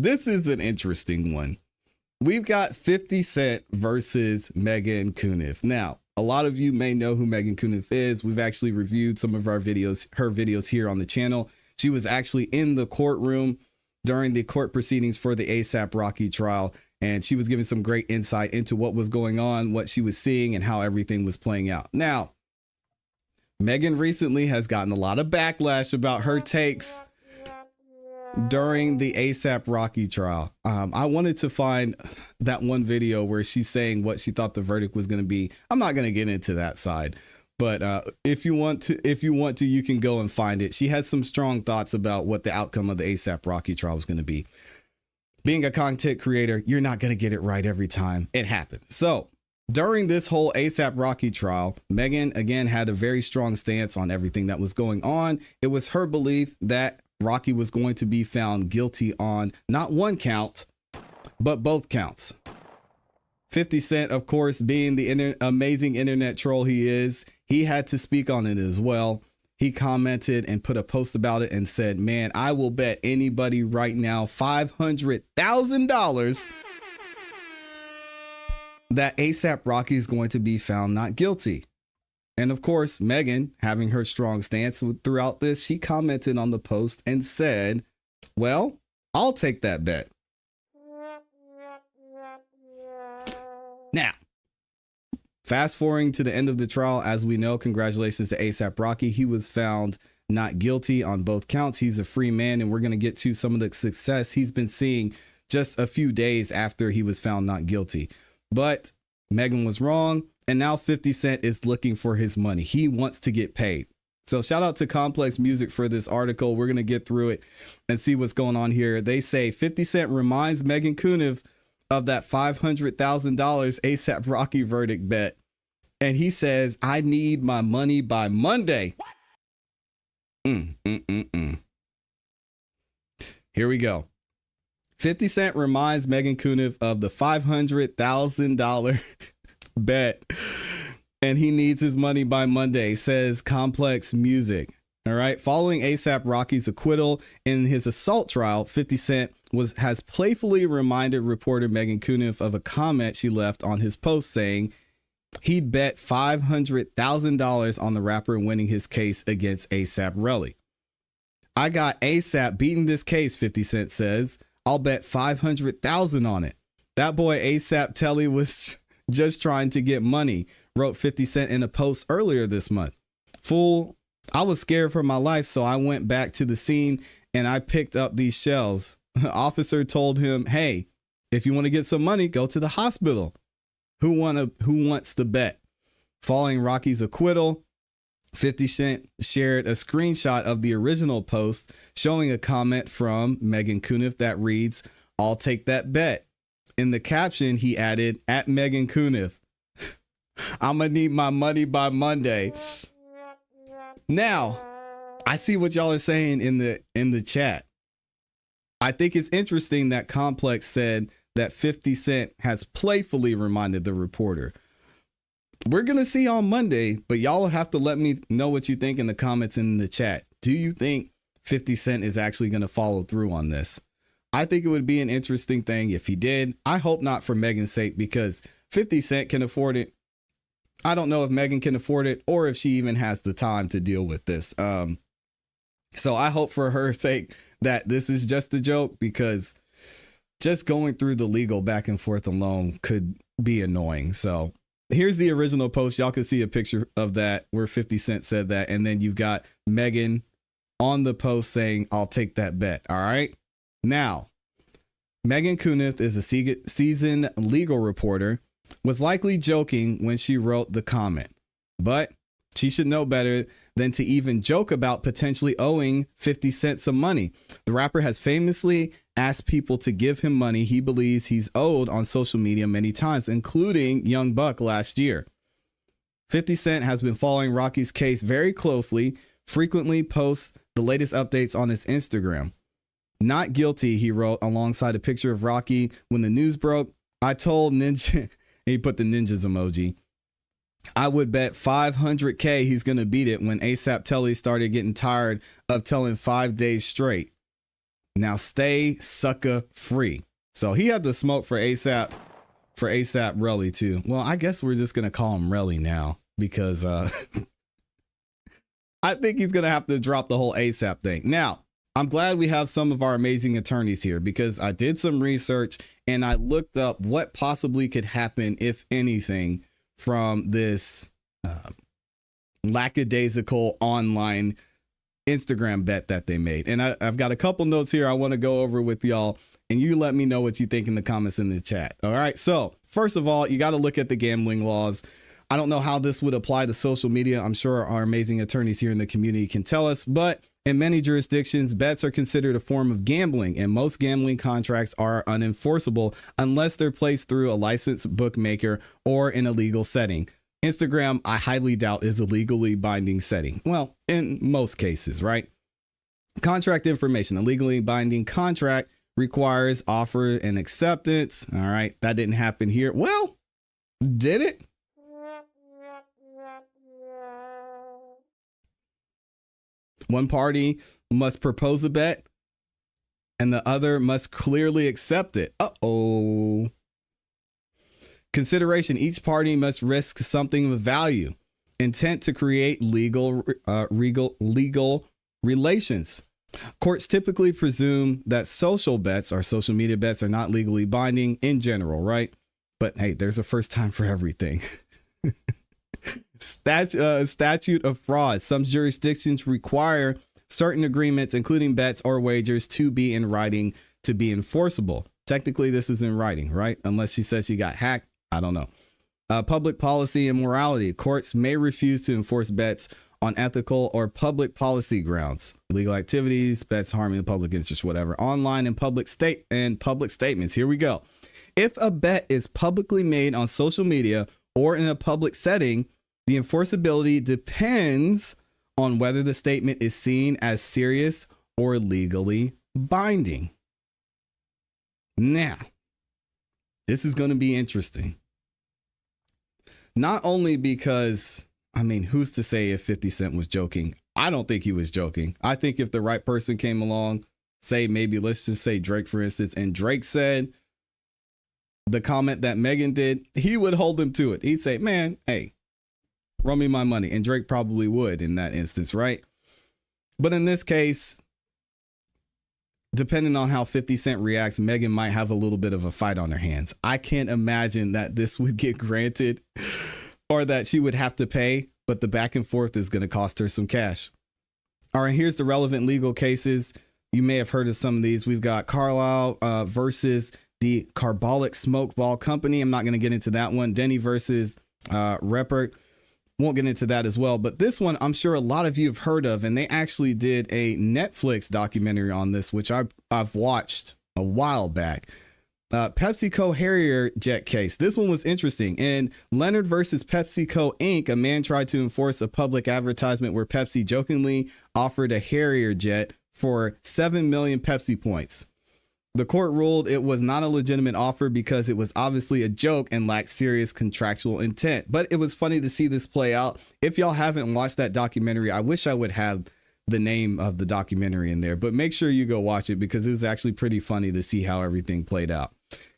this is an interesting one. We've got 50 Cent versus Meghann Cuniff. Now, a lot of you may know who Meghann Cuniff is. We've actually reviewed some of her videos here on the channel. She was actually in the courtroom during the court proceedings for the A$AP Rocky trial, and she was giving some great insight into what was going on, what she was seeing, and how everything was playing out. Now, Meghann recently has gotten a lot of backlash about her takes during the A$AP Rocky trial. I wanted to find that one video where she's saying what she thought the verdict was going to be. I'm not going to get into that side, but if you want to, you can go and find it. She had some strong thoughts about what the outcome of the A$AP Rocky trial was going to be. Being a content creator, you're not going to get it right every time. It happens. So during this whole A$AP Rocky trial, Meghann again had a very strong stance on everything that was going on. It was her belief that Rocky was going to be found guilty on not one count, but both counts. 50 Cent, of course, being the amazing internet troll he is, he had to speak on it as well. He commented and put a post about it and said, man, I will bet anybody right now $500,000 that A$AP Rocky is going to be found not guilty. And of course, Meghann, having her strong stance throughout this, she commented on the post and said, well, I'll take that bet. Now, fast forwarding to the end of the trial, as we know, congratulations to A$AP Rocky. He was found not guilty on both counts. He's a free man, and we're going to get to some of the success he's been seeing just a few days after he was found not guilty. But Meghann was wrong. And now 50 Cent is looking for his money. He wants to get paid. So shout out to Complex Music for this article. We're going to get through it and see what's going on here. They say 50 Cent reminds Meghann Cuniff of that $500,000 A$AP Rocky verdict bet. And he says, I need my money by Monday. Here we go. 50 Cent reminds Meghann Cuniff of the $500,000 bet, and he needs his money by Monday, says Complex Music. All right. Following A$AP Rocky's acquittal in his assault trial, 50 Cent has playfully reminded reporter Meghann Cuniff of a comment she left on his post saying he'd bet $500,000 on the rapper winning his case against A$AP Rocky. I got A$AP beating this case, 50 Cent says. I'll bet $500,000 on it. That boy A$AP Telly was just trying to get money, wrote 50 Cent in a post earlier this month. Fool, I was scared for my life, so I went back to the scene and I picked up these shells. The officer told him, hey, if you want to get some money, go to the hospital. Who wants the bet? Following Rocky's acquittal, 50 Cent shared a screenshot of the original post showing a comment from Meghann Cuniff that reads, I'll take that bet. In the caption, he added, at Meghann Cuniff, I'm going to need my money by Monday. Now, I see what y'all are saying in the chat. I think it's interesting that Complex said that 50 Cent has playfully reminded the reporter. We're going to see on Monday, but y'all will have to let me know what you think in the comments in the chat. Do you think 50 Cent is actually going to follow through on this? I think it would be an interesting thing if he did. I hope not for Meghann's sake, because 50 Cent can afford it. I don't know if Meghann can afford it or if she even has the time to deal with this. So I hope for her sake that this is just a joke, because just going through the legal back and forth alone could be annoying. So here's the original post. Y'all can see a picture of that where 50 Cent said that. And then you've got Meghann on the post saying, I'll take that bet. All right. Now, Meghann Cuniff is a seasoned legal reporter, was likely joking when she wrote the comment, but she should know better than to even joke about potentially owing 50 Cent some money. The rapper has famously asked people to give him money he believes he's owed on social media many times, including Young Buck last year. 50 Cent has been following Rocky's case very closely, frequently posts the latest updates on his Instagram. Not guilty, he wrote alongside a picture of Rocky when the news broke. I told Ninja, he put the ninjas emoji, I would bet $500K he's going to beat it when A$AP Telly started getting tired of telling 5 days straight. Now stay sucker free. So he had the smoke for ASAP Relly too. Well, I guess we're just gonna call him Relly now because I think he's gonna have to drop the whole ASAP thing. Now, I'm glad we have some of our amazing attorneys here because I did some research and I looked up what possibly could happen, if anything, from this lackadaisical online Instagram bet that they made. And I've got a couple notes here I want to go over with y'all, and you let me know what you think in the comments in the chat. All right. So first of all, you got to look at the gambling laws. I don't know how this would apply to social media. I'm sure our amazing attorneys here in the community can tell us, but in many jurisdictions, bets are considered a form of gambling, and most gambling contracts are unenforceable unless they're placed through a licensed bookmaker or in a legal setting. Instagram, I highly doubt, is a legally binding setting. Well, in most cases, right? Contract information. A legally binding contract requires offer and acceptance. All right. That didn't happen here. Well, did it? One party must propose a bet and the other must clearly accept it. Uh-oh. Consideration. Each party must risk something of value. Intent to create legal relations. Courts typically presume that social bets or social media bets are not legally binding in general, right? But hey, there's a first time for everything. Statute of fraud. Some jurisdictions require certain agreements, including bets or wagers, to be in writing to be enforceable. Technically, this is in writing, right? Unless she says she got hacked. I don't know. Public policy and morality. Courts may refuse to enforce bets on ethical or public policy grounds. Illegal activities, bets harming the public interest, whatever. Online and public statements. Here we go. If a bet is publicly made on social media or in a public setting, the enforceability depends on whether the statement is seen as serious or legally binding. Now, this is going to be interesting. Not only because, I mean, who's to say if 50 Cent was joking? I don't think he was joking. I think if the right person came along, say maybe let's just say Drake, for instance, and Drake said the comment that Meghann did, he would hold him to it. He'd say, man, hey, run me my money. And Drake probably would in that instance, right? But in this case, depending on how 50 Cent reacts, Meghann might have a little bit of a fight on her hands. I can't imagine that this would get granted or that she would have to pay, but the back and forth is going to cost her some cash. All right, here's the relevant legal cases. You may have heard of some of these. We've got Carlisle versus the Carbolic Smoke Ball Company. I'm not going to get into that one. Denny versus Reppert. Won't get into that as well. But this one, I'm sure a lot of you have heard of, and they actually did a Netflix documentary on this, which I've watched a while back. PepsiCo Harrier jet case. This one was interesting. In Leonard versus PepsiCo Inc., a man tried to enforce a public advertisement where Pepsi jokingly offered a Harrier jet for 7 million Pepsi points. The court ruled it was not a legitimate offer because it was obviously a joke and lacked serious contractual intent. But it was funny to see this play out. If y'all haven't watched that documentary, I wish I would have the name of the documentary in there, but make sure you go watch it because it was actually pretty funny to see how everything played out.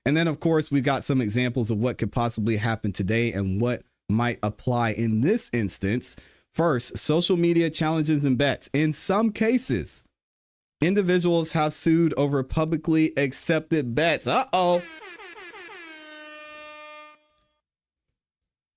And then, of course, we've got some examples of what could possibly happen today and what might apply in this instance. First, social media challenges and bets. In some cases, individuals have sued over publicly accepted bets.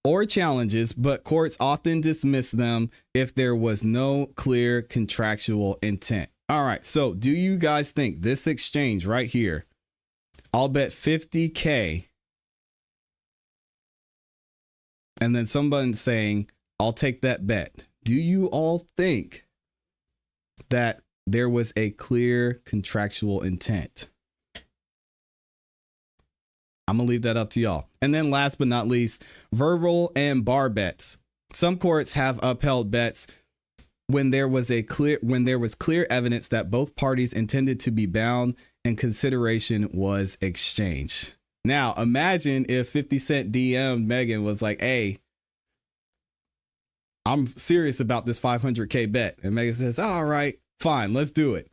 Or challenges, but courts often dismiss them if there was no clear contractual intent. All right. So do you guys think this exchange right here, I'll bet 50K, and then someone saying, I'll take that bet. Do you all think that there was a clear contractual intent? I'm going to leave that up to y'all. And then last but not least, verbal and bar bets. Some courts have upheld bets when there was clear evidence that both parties intended to be bound and consideration was exchanged. Now, imagine if 50 Cent DM'd Meghann was like, hey, I'm serious about this 500K bet. And Meghann says, all right, fine, let's do it.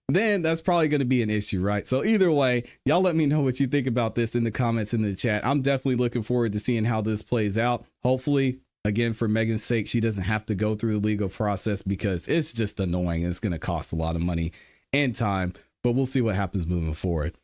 then that's probably going to be an issue, right? So either way, y'all let me know what you think about this in the comments in the chat. I'm definitely looking forward to seeing how this plays out. Hopefully, again, for Meghan's sake, she doesn't have to go through the legal process because it's just annoying. It's going to cost a lot of money and time, but we'll see what happens moving forward.